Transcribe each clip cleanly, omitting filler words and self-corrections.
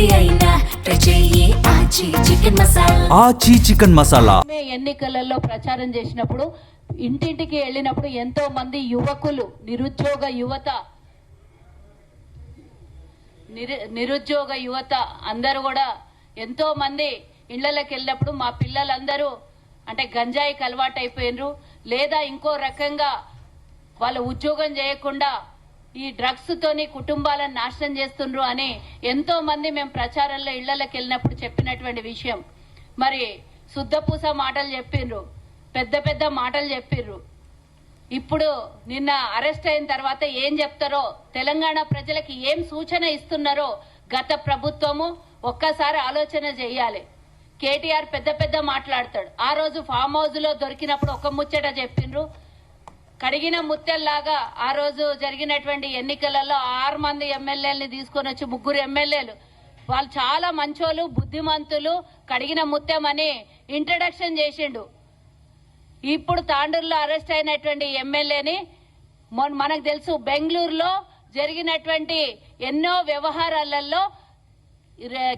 ఏది అయినా ట్రై చెయ్యి ఆచి చికెన్ మసాలా. ఆచి చికెన్ మసాలా. ఎన్నికలలో ప్రచారం చేసినప్పుడు ఇంటింటికి వెళ్ళినప్పుడు ఎంతో మంది యువకులు నిరుద్యోగ యువత అందరూ కూడా ఎంతో మంది ఇళ్లలోకి వెళ్ళినప్పుడు మా పిల్లలందరూ అంటే గంజాయికి అలవాటు అయిపోయినరు, లేదా ఇంకో రకంగా వాళ్ళు ఉద్యోగం చేయకుండా ఈ డ్రగ్స్ తోని కుటుంబాలను నాశనం చేస్తుండ్రు అని ఎంతో మంది మేము ప్రచారంలో ఇళ్లలోకి వెళ్ళినప్పుడు చెప్పినటువంటి విషయం. మరి శుద్ధపూస మాటలు చెప్పిండ్రు, పెద్ద పెద్ద మాటలు చెప్పిండ్రు. ఇప్పుడు నిన్న అరెస్ట్ అయిన తర్వాత ఏం చెప్తారో, తెలంగాణ ప్రజలకి ఏం సూచన ఇస్తున్నారో గత ప్రభుత్వము ఒక్కసారి ఆలోచన చేయాలి. కేటీఆర్ పెద్ద పెద్ద మాట్లాడతాడు. ఆ రోజు ఫామ్ హౌస్ లో దొరికినప్పుడు ఒక ముచ్చట చెప్పిండ్రు, కడిగిన ముత్తెల్లాగా ఆ రోజు జరిగినటువంటి ఎన్నికలలో 6 మంది ఎమ్మెల్యేలని తీసుకొని వచ్చి 3 ఎమ్మెల్యేలు వాళ్ళు చాలా మంచోళ్ళు, బుద్ధిమంతులు, కడిగిన ముత్యమని ఇంట్రడక్షన్ చేసిండు. ఇప్పుడు తాండూరులో అరెస్ట్ అయినటువంటి ఎమ్మెల్యేని మనకు తెలుసు, బెంగళూరులో జరిగినటువంటి ఎన్నో వ్యవహారాలలో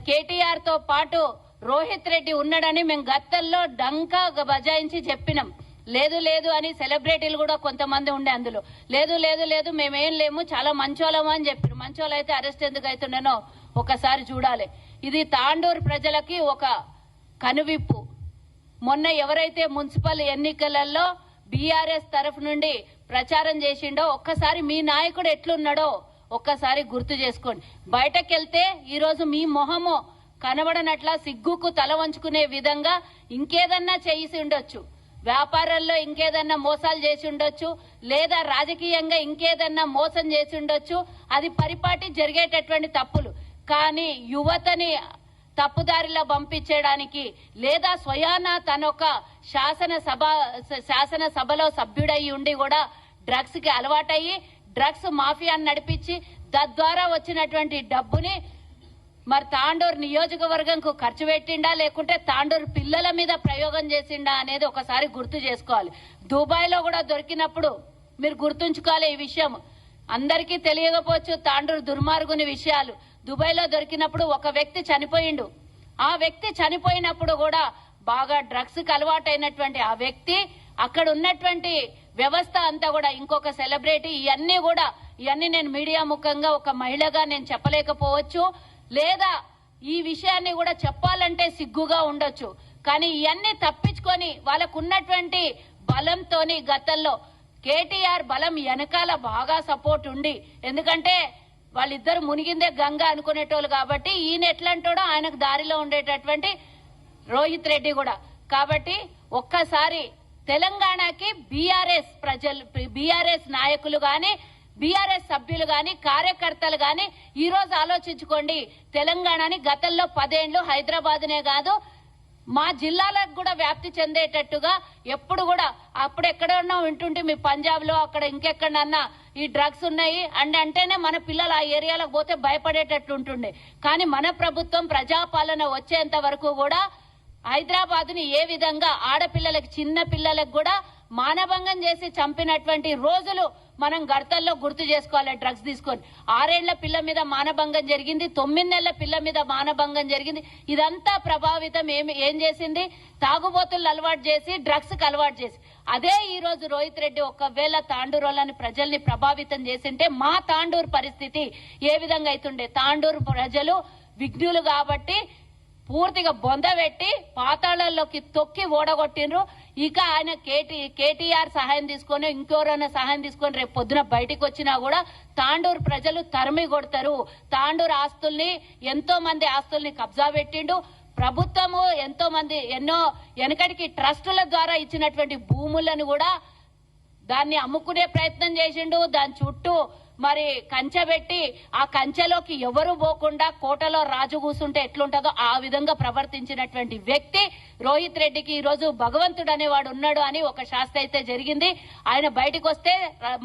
కేటీఆర్ తో పాటు రోహిత్ రెడ్డి ఉన్నాడని మేము గతంలో డంకా బజాయించి చెప్పినాం. లేదు లేదు అని సెలబ్రిటీలు కూడా కొంతమంది ఉండే అందులో లేదు లేదు లేదు మేమేం లేము, చాలా మంచోళము అని చెప్పారు. మంచోళ్ళు అయితే అరెస్ట్ ఎందుకు అవుతుండేనో ఒకసారి చూడాలి. ఇది తాండూరు ప్రజలకి ఒక కనువిప్పు. మొన్న ఎవరైతే మున్సిపల్ ఎన్నికలలో బీఆర్ఎస్ తరఫు నుండి ప్రచారం చేసిండో ఒక్కసారి మీ నాయకుడు ఎట్లున్నాడో ఒక్కసారి గుర్తు చేసుకోండి. బయటకెళ్తే ఈరోజు మీ మొహము కనబడనట్లా సిగ్గుకు తల వంచుకునే విధంగా ఇంకేదన్నా చేసి ఉండొచ్చు, వ్యాపారాల్లో ఇంకేదన్నా మోసాలు చేసి ఉండొచ్చు, లేదా రాజకీయంగా ఇంకేదన్నా మోసం చేసి ఉండొచ్చు. అది పరిపాటి జరిగేటటువంటి తప్పులు. కానీ యువతని తప్పుదారిలో పంపించడానికి లేదా స్వయాన తనొక శాసనసభలో సభ్యుడయి ఉండి కూడా డ్రగ్స్ కి అలవాటయ్యి డ్రగ్స్ మాఫియాని నడిపించి తద్వారా వచ్చినటువంటి డబ్బుని మరి తాండూరు నియోజకవర్గంకు ఖర్చు పెట్టిండా లేకుంటే తాండూరు పిల్లల మీద ప్రయోగం చేసిండా అనేది ఒకసారి గుర్తు చేసుకోవాలి. దుబాయ్ లో కూడా దొరికినప్పుడు మీరు గుర్తుంచుకోవాలి ఈ విషయం. అందరికీ తెలియకపోవచ్చు తాండూరు దుర్మార్గుని విషయాలు. దుబాయ్ లో దొరికినప్పుడు ఒక వ్యక్తి చనిపోయిండు. ఆ వ్యక్తి చనిపోయినప్పుడు కూడా బాగా డ్రగ్స్ కి అలవాటైనటువంటి ఆ వ్యక్తి, అక్కడ ఉన్నటువంటి వ్యవస్థ అంతా కూడా ఇంకొక సెలబ్రిటీ, ఇవన్నీ నేను మీడియా ముఖంగా ఒక మహిళగా నేను చెప్పలేకపోవచ్చు, లేదా ఈ విషయాన్ని కూడా చెప్పాలంటే సిగ్గుగా ఉండొచ్చు. కానీ ఇవన్నీ తప్పించుకొని వాళ్ళకు ఉన్నటువంటి బలంతోని గతంలో కేటీఆర్ బలం వెనకాల బాగా సపోర్ట్ ఉండి, ఎందుకంటే వాళ్ళిద్దరు మునిగిందే గంగ అనుకునేటోళ్ళు కాబట్టి ఈయన ఎట్లంటాడో ఆయనకు దారిలో ఉండేటటువంటి రోహిత్ రెడ్డి కూడా. కాబట్టి ఒక్కసారి తెలంగాణకి బీఆర్ఎస్ నాయకులు గాని బీఆర్ఎస్ సభ్యులు గాని కార్యకర్తలు గాని ఈ రోజు ఆలోచించుకోండి. తెలంగాణని గతంలో 10 ఏళ్లు హైదరాబాద్నే కాదు మా జిల్లాలకు కూడా వ్యాప్తి చెందేటట్టుగా ఎప్పుడు కూడా అప్పుడెక్కడన్నా వింటుంటే మీ పంజాబ్ లో అక్కడ ఇంకెక్కడన్నా ఈ డ్రగ్స్ ఉన్నాయి అంటేనే మన పిల్లలు ఆ ఏరియాలకు పోతే భయపడేటట్టు ఉంటుండే. కానీ మన ప్రభుత్వం ప్రజాపాలన వచ్చేంత వరకు కూడా హైదరాబాద్ ని ఏ విధంగా ఆడపిల్లలకు చిన్న పిల్లలకు కూడా మానభంగం చేసి చంపినటువంటి రోజులు మనం గడతల్లో గుర్తు చేసుకోవాలి. డ్రగ్స్ తీసుకొని 6 ఏళ్ల పిల్ల మీద మానభంగం జరిగింది, 9 నెలల పిల్ల మీద మానభంగం జరిగింది. ఇదంతా ప్రభావితం ఏం చేసింది? తాగుబోతులు అలవాటు చేసి డ్రగ్స్ కి అలవాటు చేసి. అదే ఈ రోజు రోహిత్ రెడ్డి ఒకవేళ తాండూరులోని ప్రజల్ని ప్రభావితం చేసింటే మా తాండూరు పరిస్థితి ఏ విధంగా అవుతుండే? తాండూరు ప్రజలు విఘ్నులు కాబట్టి పూర్తిగా బొందబెట్టి పాతాళంలోకి తొక్కి ఓడగొట్టిండ్రు. ఇక ఆయన కేటీఆర్ సహాయం తీసుకొని ఇంకెవరైనా సహాయం తీసుకొని రేపు పొద్దున బయటికి వచ్చినా కూడా తాండూరు ప్రజలు తరిమి కొడతారు. తాండూరు ఆస్తుల్ని ఎంతో మంది ఆస్తుల్ని కబ్జా పెట్టిండు. ప్రభుత్వము ఎన్నో వెనకటికి ట్రస్టుల ద్వారా ఇచ్చినటువంటి భూములను కూడా దాన్ని అమ్ముకునే ప్రయత్నం చేసిండు. దాని చుట్టూ మరి కంచె పెట్టి ఆ కంచెలోకి ఎవరు పోకుండా కోటలో రాజు కూసుంటే ఎట్లుంటుందో ఆ విధంగా ప్రవర్తించినటువంటి వ్యక్తి రోహిత్ రెడ్డికి ఈ రోజు భగవంతుడు అనేవాడు ఉన్నాడు అని ఒక శాస్త్ర అయితే జరిగింది. ఆయన బయటకు వస్తే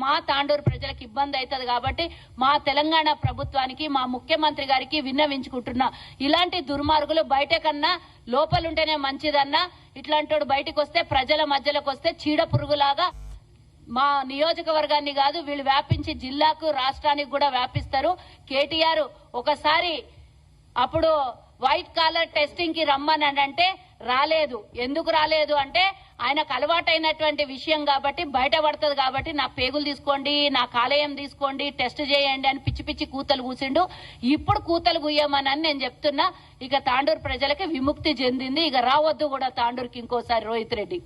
మా తాండూరు ప్రజలకు ఇబ్బంది అవుతుంది కాబట్టి మా తెలంగాణ ప్రభుత్వానికి మా ముఖ్యమంత్రి గారికి విన్నవించుకుంటున్నా, ఇలాంటి దుర్మార్గులు బయట కన్నా లోపలుంటేనే మంచిదన్నా. ఇట్లాంటి బయటకు వస్తే ప్రజల మధ్యలోకి వస్తే చీడ పురుగులాగా మా నియోజకవర్గాన్ని కాదు వీళ్ళు వ్యాపించి జిల్లాకు రాష్ట్రానికి కూడా వ్యాపిస్తారు. కేటీఆర్ ఒకసారి అప్పుడు వైట్ కాలర్ టెస్టింగ్ కి రమ్మని అంటే రాలేదు. ఎందుకు రాలేదు అంటే ఆయనకు అలవాటైనటువంటి విషయం కాబట్టి బయటపడుతుంది కాబట్టి నా పేగులు తీసుకోండి, నా కాలేయం తీసుకోండి, టెస్ట్ చేయండి అని పిచ్చి పిచ్చి కూతలు కూసిండు. ఇప్పుడు కూతలు కూయమని నేను చెప్తున్నా. ఇక తాండూరు ప్రజలకి విముక్తి చెందింది. ఇక రావద్దు కూడా తాండూరుకి ఇంకోసారి రోహిత్ రెడ్డి.